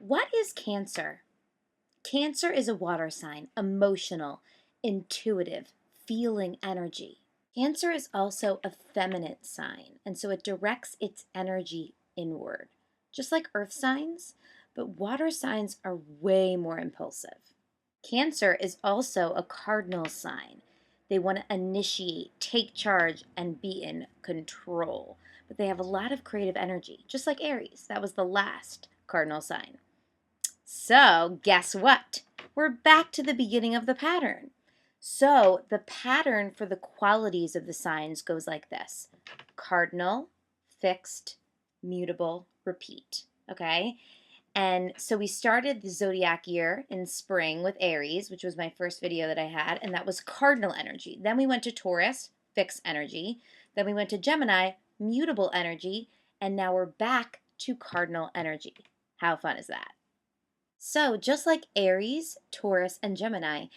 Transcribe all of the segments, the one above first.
What is Cancer? Cancer is a water sign, emotional, intuitive, feeling energy. Cancer is also a feminine sign, and so it directs its energy inward, just like earth signs, but water signs are way more impulsive. Cancer is also a cardinal sign. They want to initiate, take charge, and be in control, but they have a lot of creative energy, just like Aries. That was the last cardinal sign. So, guess what? We're back to the beginning of the pattern. So, the pattern for the qualities of the signs goes like this: cardinal, fixed, mutable, repeat. Okay? And so we started the zodiac year in spring with Aries, which was my first video that I had, and that was cardinal energy. Then we went to Taurus, fixed energy. Then we went to Gemini, mutable energy. And now we're back to cardinal energy. How fun is that? So, just like Aries, Taurus, and Gemini,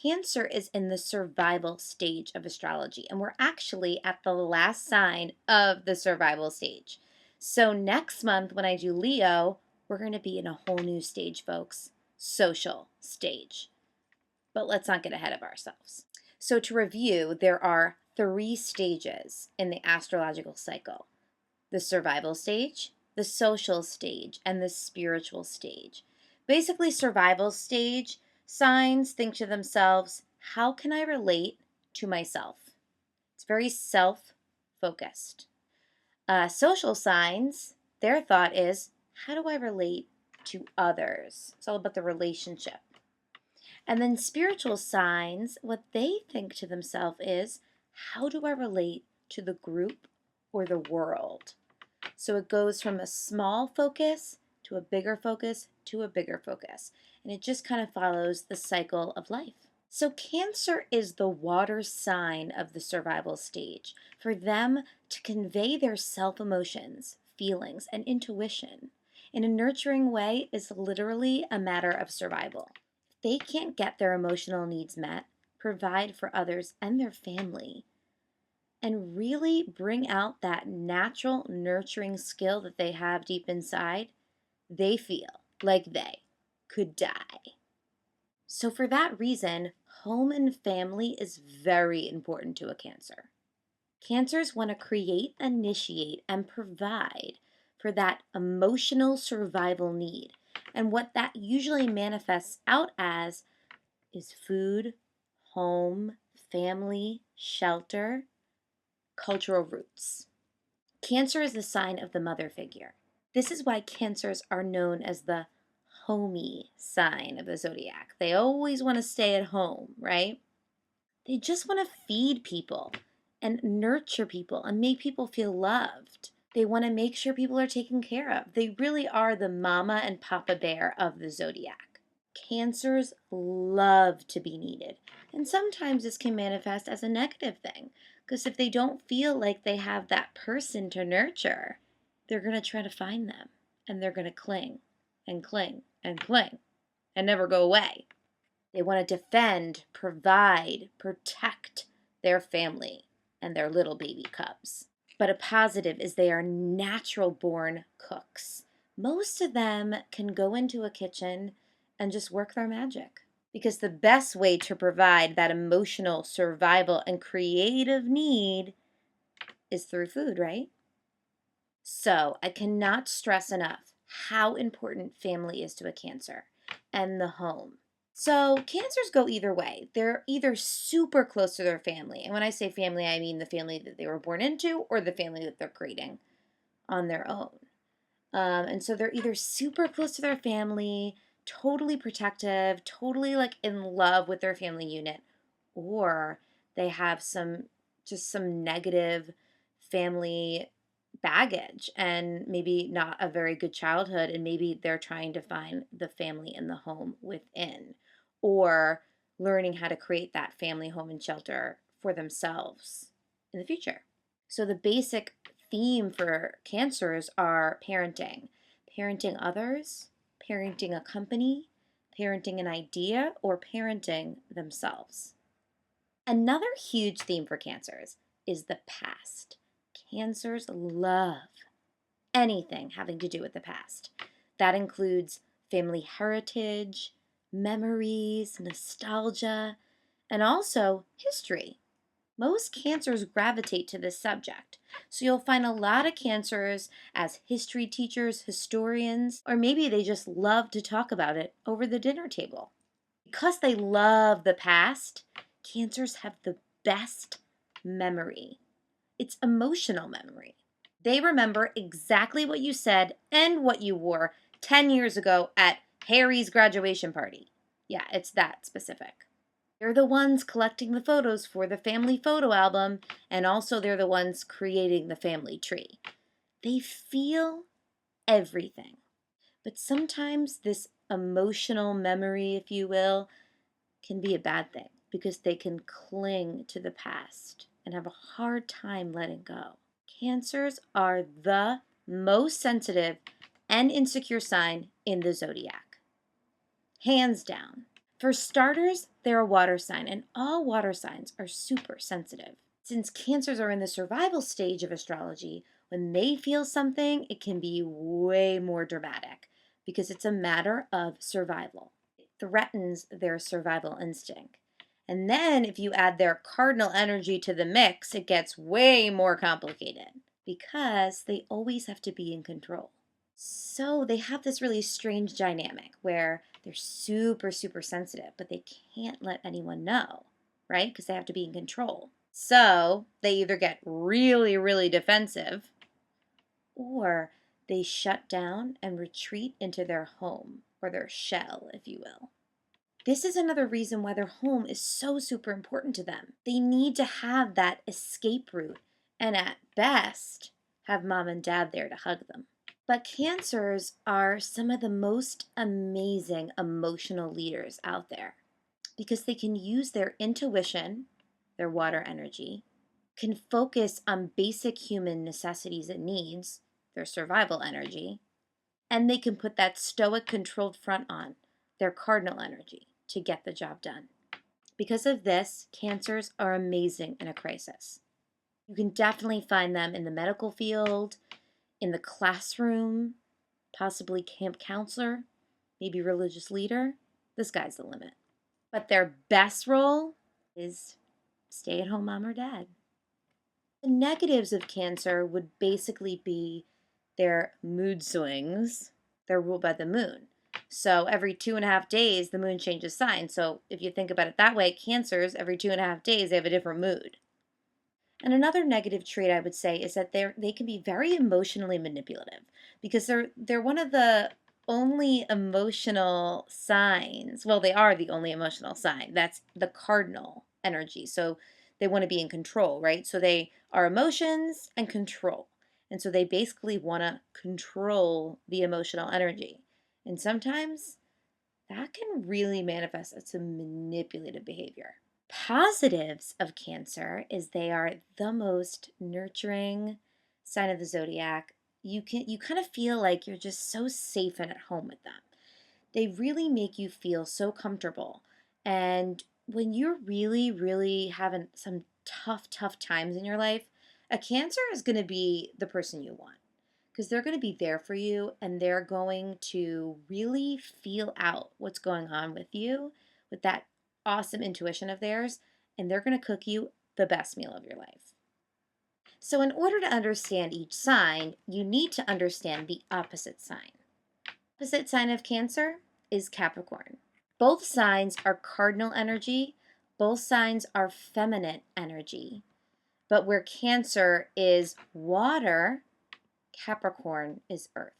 Cancer is in the survival stage of astrology, and we're actually at the last sign of the survival stage. So, next month when I do Leo, we're going to be in a whole new stage, folks. Social stage. But let's not get ahead of ourselves. So, to review, there are 3 stages in the astrological cycle: the survival stage, the social stage, and the spiritual stage. Basically, survival stage signs think to themselves, how can I relate to myself? It's very self-focused. Social signs, their thought is, how do I relate to others? It's all about the relationship. And then spiritual signs, what they think to themselves is, how do I relate to the group or the world? So it goes from a small focus to a bigger focus to a bigger focus. And it just kind of follows the cycle of life. So Cancer is the water sign of the survival stage. For them to convey their self-emotions, feelings, and intuition in a nurturing way is literally a matter of survival. If they can't get their emotional needs met, provide for others and their family, and really bring out that natural nurturing skill that they have deep inside, they feel like they could die. So for that reason, home and family is very important to a Cancer. Cancers want to create, initiate, and provide for that emotional survival need. And what that usually manifests out as is food, home, family, shelter, cultural roots. Cancer is the sign of the mother figure. This is why Cancers are known as the homey sign of the zodiac. They always want to stay at home, right? They just want to feed people and nurture people and make people feel loved. They want to make sure people are taken care of. They really are the mama and papa bear of the zodiac. Cancers love to be needed, and sometimes this can manifest as a negative thing, because if they don't feel like they have that person to nurture, they're going to try to find them, and they're going to cling and cling and cling and never go away. They want to defend, provide, protect their family and their little baby cubs. But a positive is they are natural born cooks. Most of them can go into a kitchen and just work their magic. Because the best way to provide that emotional survival and creative need is through food, right? So I cannot stress enough how important family is to a Cancer and the home. So Cancers go either way. They're either super close to their family. And when I say family, I mean the family that they were born into or the family that they're creating on their own. And so they're either super close to their family, totally protective, totally like in love with their family unit, or they have some negative family baggage and maybe not a very good childhood, and maybe they're trying to find the family and the home within, or learning how to create that family, home, and shelter for themselves in the future. So the basic theme for Cancers are parenting others, parenting a company, parenting an idea, or parenting themselves. Another huge theme for Cancers is the past. Cancers love anything having to do with the past. That includes family heritage, memories, nostalgia, and also history. Most cancers gravitate to this subject, so you'll find a lot of cancers as history teachers, historians, or maybe they just love to talk about it over the dinner table. Because they love the past, cancers have the best memory. It's emotional memory. They remember exactly what you said and what you wore 10 years ago at Harry's graduation party. Yeah, it's that specific. They're the ones collecting the photos for the family photo album, and also they're the ones creating the family tree. They feel everything. But sometimes this emotional memory, if you will, can be a bad thing because they can cling to the past and have a hard time letting go. Cancers are the most sensitive and insecure sign in the zodiac. Hands down. For starters, they're a water sign, and all water signs are super sensitive. Since cancers are in the survival stage of astrology, when they feel something, it can be way more dramatic because it's a matter of survival. It threatens their survival instinct. And then if you add their cardinal energy to the mix, it gets way more complicated because they always have to be in control. So they have this really strange dynamic where they're super, super sensitive, but they can't let anyone know, right? Because they have to be in control. So they either get really, really defensive or they shut down and retreat into their home or their shell, if you will. This is another reason why their home is so super important to them. They need to have that escape route and at best have mom and dad there to hug them. But cancers are some of the most amazing emotional leaders out there because they can use their intuition, their water energy, can focus on basic human necessities and needs, their survival energy, and they can put that stoic, controlled front on, their cardinal energy, to get the job done. Because of this, cancers are amazing in a crisis. You can definitely find them in the medical field, in the classroom, possibly camp counselor, maybe religious leader. The sky's the limit. But their best role is stay at home mom or dad. The negatives of cancer would basically be their mood swings. They're ruled by the moon. So every 2.5 days, the moon changes sign. So if you think about it that way, cancers, every 2.5 days, they have a different mood. And another negative trait I would say is that they can be very emotionally manipulative because they're one of the only emotional signs. Well, they are the only emotional sign. That's the cardinal energy. So they want to be in control, right? So they are emotions and control. And so they basically want to control the emotional energy. And sometimes that can really manifest as some manipulative behavior. Positives of Cancer is they are the most nurturing sign of the zodiac. You kind of feel like you're just so safe and at home with them. They really make you feel so comfortable. And when you're really, really having some tough times in your life, a Cancer is going to be the person you want because they're going to be there for you and they're going to really feel out what's going on with you with that awesome intuition of theirs, and they're going to cook you the best meal of your life. So, in order to understand each sign, you need to understand the opposite sign. Opposite sign of Cancer is Capricorn. Both signs are cardinal energy, both signs are feminine energy. But where Cancer is water, Capricorn is earth.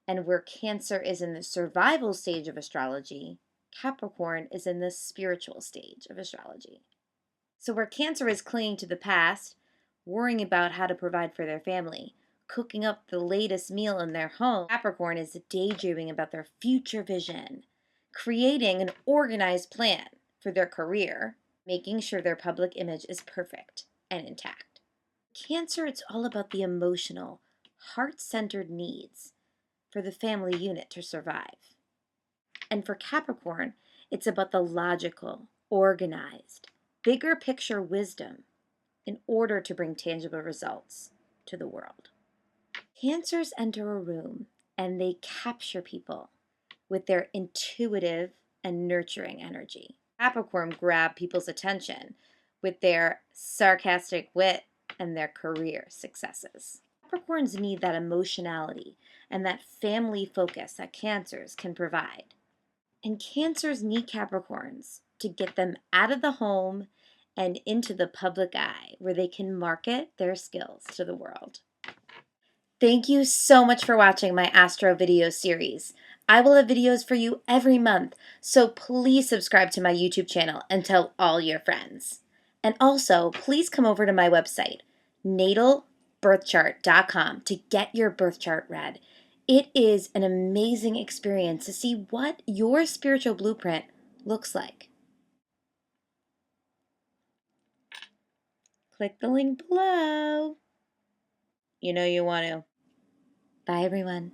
And where Cancer is in the survival stage of astrology, Capricorn is in the spiritual stage of astrology. So where Cancer is clinging to the past, worrying about how to provide for their family, cooking up the latest meal in their home, Capricorn is daydreaming about their future vision, creating an organized plan for their career, making sure their public image is perfect and intact. Cancer, it's all about the emotional, heart-centered needs for the family unit to survive. And for Capricorn, it's about the logical, organized, bigger picture wisdom in order to bring tangible results to the world. Cancers enter a room and they capture people. with their intuitive and nurturing energy. Capricorn grab people's attention with their sarcastic wit and their career successes. Capricorns need that emotionality and that family focus that Cancers can provide. And Cancers need Capricorns to get them out of the home and into the public eye where they can market their skills to the world. Thank you so much for watching my Astro video series. I will have videos for you every month, so please subscribe to my YouTube channel and tell all your friends. And also, please come over to my website, natalbirthchart.com, to get your birth chart read. It is an amazing experience to see what your spiritual blueprint looks like. Click the link below. You know you want to. Bye, everyone.